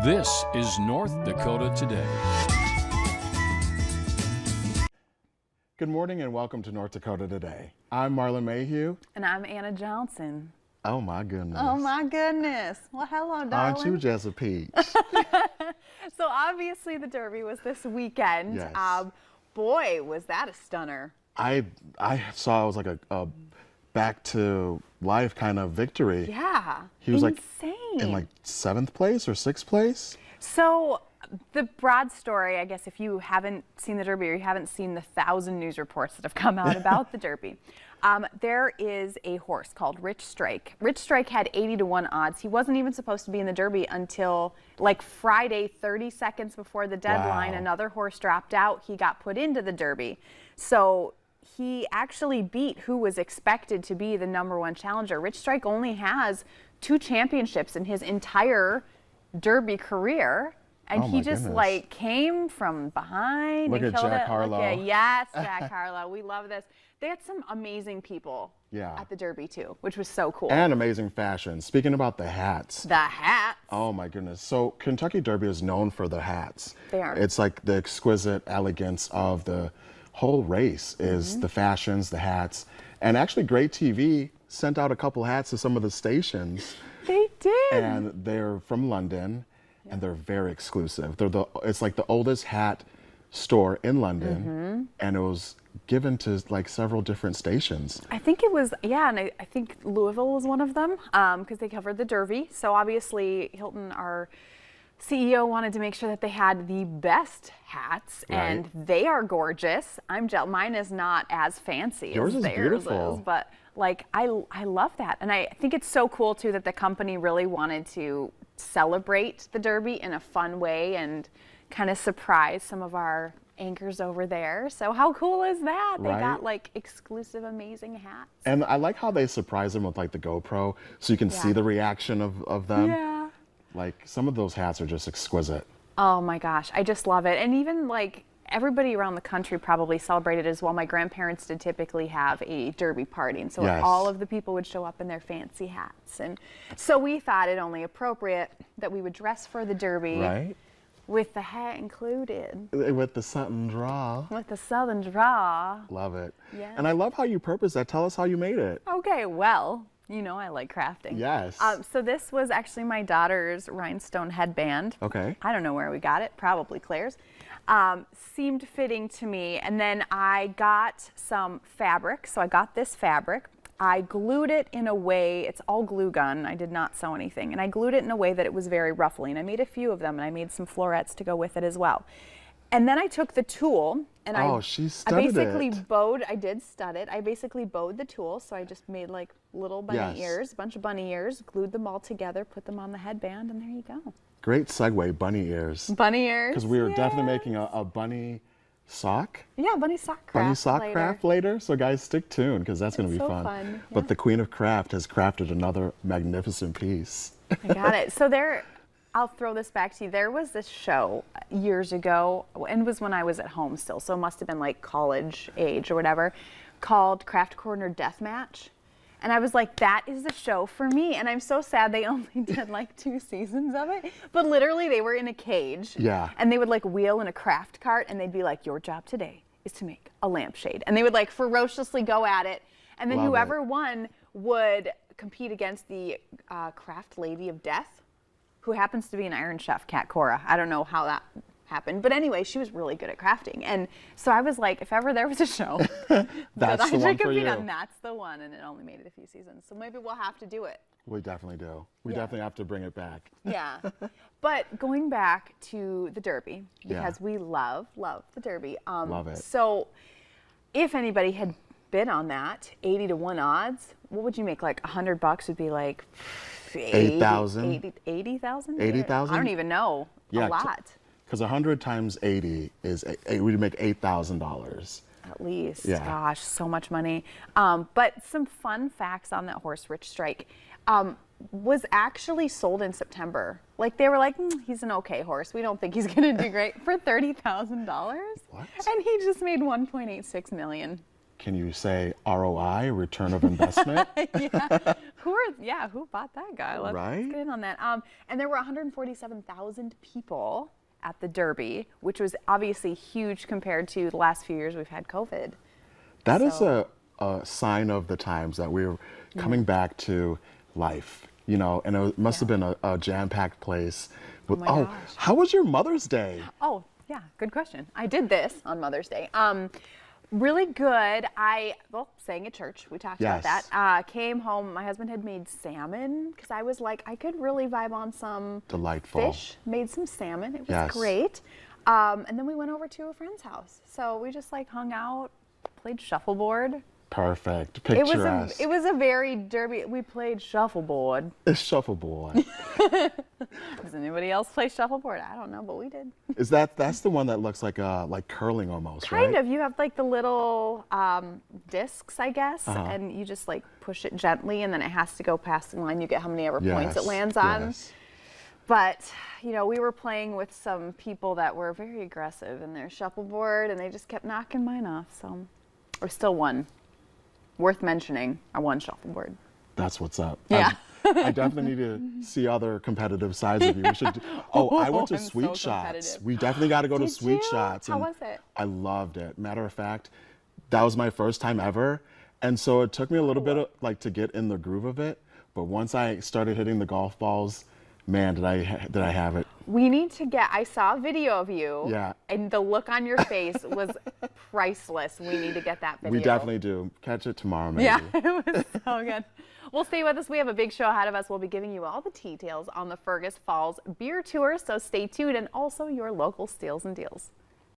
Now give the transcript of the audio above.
This is North Dakota Today. Good morning and welcome to North Dakota Today. I'm Marlon Mayhew. And I'm Anna Johnson. Oh my goodness. Oh my goodness. Well, hello, darling. Aren't you just a peach? So obviously the Derby was this weekend. Yes. Boy, was that a stunner. I saw it was like a back to life kind of victory. Yeah. He was insane. like in like 7th place or 6th place. So the broad story, I guess, if you haven't seen the Derby or you haven't seen the 1,000 news reports that have come out about the Derby, there is a horse called Rich Strike. Rich Strike had 80-1 odds. He wasn't even supposed to be in the Derby until like Friday, 30 seconds before the deadline. Wow. Another horse dropped out. He got put into the Derby. So he actually beat who was expected to be the #1 challenger. Rich Strike only has 2 championships in his entire Derby career. And he just like came from behind Look and at killed Jack it. Harlow. Yes, Jack Harlow. We love this. They had some amazing people Yeah. at the Derby too, which was so cool. And amazing fashion. Speaking about the hats. The hats. Oh my goodness. So Kentucky Derby is known for the hats. They are. It's like the exquisite elegance of the whole race is the fashions, the hats. And actually Great TV sent out a couple hats to some of the stations. They did. And they're from London and they're very exclusive. It's like the oldest hat store in London and it was given to like several different stations. I think it was, yeah, and I think Louisville was one of them because they covered the Derby. So obviously Hilton, our CEO, wanted to make sure that they had the best hats, and they are gorgeous. Mine is not as fancy Yours as is theirs beautiful. is, but like I love that, and I think it's so cool too that the company really wanted to celebrate the Derby in a fun way and kind of surprise some of our anchors over there. So how cool is that? They got like exclusive, amazing hats. And I like how they surprise them with like the GoPro so you can see the reaction of them. Yeah. Like some of those hats are just exquisite. Oh my gosh, I just love it. And even like everybody around the country probably celebrated as well. My grandparents did typically have a Derby party, and so all of the people would show up in their fancy hats. And so we thought it only appropriate that we would dress for the Derby. Right? With the hat included. With the Sutton draw. With the Southern draw. Love it. Yeah. And I love how you purpose that. Tell us how you made it. Okay, well, you know I like crafting. Yes. So this was actually my daughter's rhinestone headband. Okay. I don't know where we got it, probably Claire's. Seemed fitting to me, and then I got some fabric. So I got this fabric. I glued it in a way, it's all glue gun, I did not sew anything, and I glued it in a way that it was very ruffly, and I made a few of them, and I made some florets to go with it as well. And then I took the tool, and she I studded basically it. I did stud it, I basically bowed the tool, so I just made like little bunny ears, a bunch of bunny ears, glued them all together, put them on the headband, and there you go. Great segue, bunny ears. Bunny ears. Because we were definitely making a bunny sock. Yeah, bunny sock craft. Bunny sock later. craft later. So guys, stick tuned because that's going to be so fun. fun, But the Queen of Craft has crafted another magnificent piece. I got it. So I'll throw this back to you. There was this show years ago, and it was when I was at home still, so it must have been like college age or whatever, called Craft Corner Deathmatch. And I was like, that is the show for me. And I'm so sad they only did like 2 seasons of it. But literally they were in a cage. Yeah. And they would like wheel in a craft cart and they'd be like, your job today is to make a lampshade. And they would like ferociously go at it. And then Love whoever won would compete against the craft lady of death, who happens to be an Iron Chef, Kat Cora. I don't know how that happened. But anyway, she was really good at crafting. And so I was like, if ever there was a show that I should compete on, that's the one. And it only made it a few seasons. So maybe we'll have to do it. We definitely do. We definitely have to bring it back. Yeah. But going back to the Derby, because we love the Derby. Love it. So if anybody had bid on that, 80-1 odds, what would you make? Like $100 would be like 8,000. 80,000? 80,000? I don't even know. Yeah, a lot. Because 100 times 80 is, we'd make $8,000. At least. Yeah. Gosh, so much money. But some fun facts on that horse, Rich Strike, was actually sold in September. Like they were like, he's an okay horse. We don't think he's going to do great for $30,000. What? And he just made $1.86 million. can you say ROI, return of investment? Who bought that guy? Let's Right? get in on that. And there were 147,000 people at the Derby, which was obviously huge compared to the last few years we've had COVID. That is So- a sign of the times that we're coming back to life, you know, and it must have been a jam-packed place. With, my gosh. How was your Mother's Day? Oh, yeah, good question. I did this on Mother's Day. Really good. Sang at church. We talked about Yes. that. Came home. My husband had made salmon because I was like, I could really vibe on some Delightful. fish. Made some salmon. It was Yes. great. And then we went over to a friend's house. So we just like hung out, played shuffleboard. Perfect. It was Picturesque. it was a very Derby. We played shuffleboard. It's shuffleboard. Does anybody else play shuffleboard? I don't know, but we did. That's the one that looks like curling almost, right? Kind of. You have like the little discs, I guess, and you just like push it gently, and then it has to go past the line. You get how many ever points it Yes, lands on. yes. But you know, we were playing with some people that were very aggressive in their shuffleboard, and they just kept knocking mine off. So, or still won. Worth mentioning, I won shuffleboard. That's what's up. Yeah. I definitely need to see other competitive sides of you. We should. I went to I'm so Sweet Shots. competitive. We definitely got to go to Did Sweet you? Shots. How and was it? I loved it. Matter of fact, that was my first time ever, and so it took me a little bit of, to get in the groove of it. But once I started hitting the golf balls, man, did I have it. We need to I saw a video of you. Yeah. And the look on your face was priceless. We need to get that video. We definitely do. Catch it tomorrow, maybe. Yeah, it was so good. Well, stay with us. We have a big show ahead of us. We'll be giving you all the details on the Fergus Falls Beer Tour, so stay tuned, and also your local steals and deals.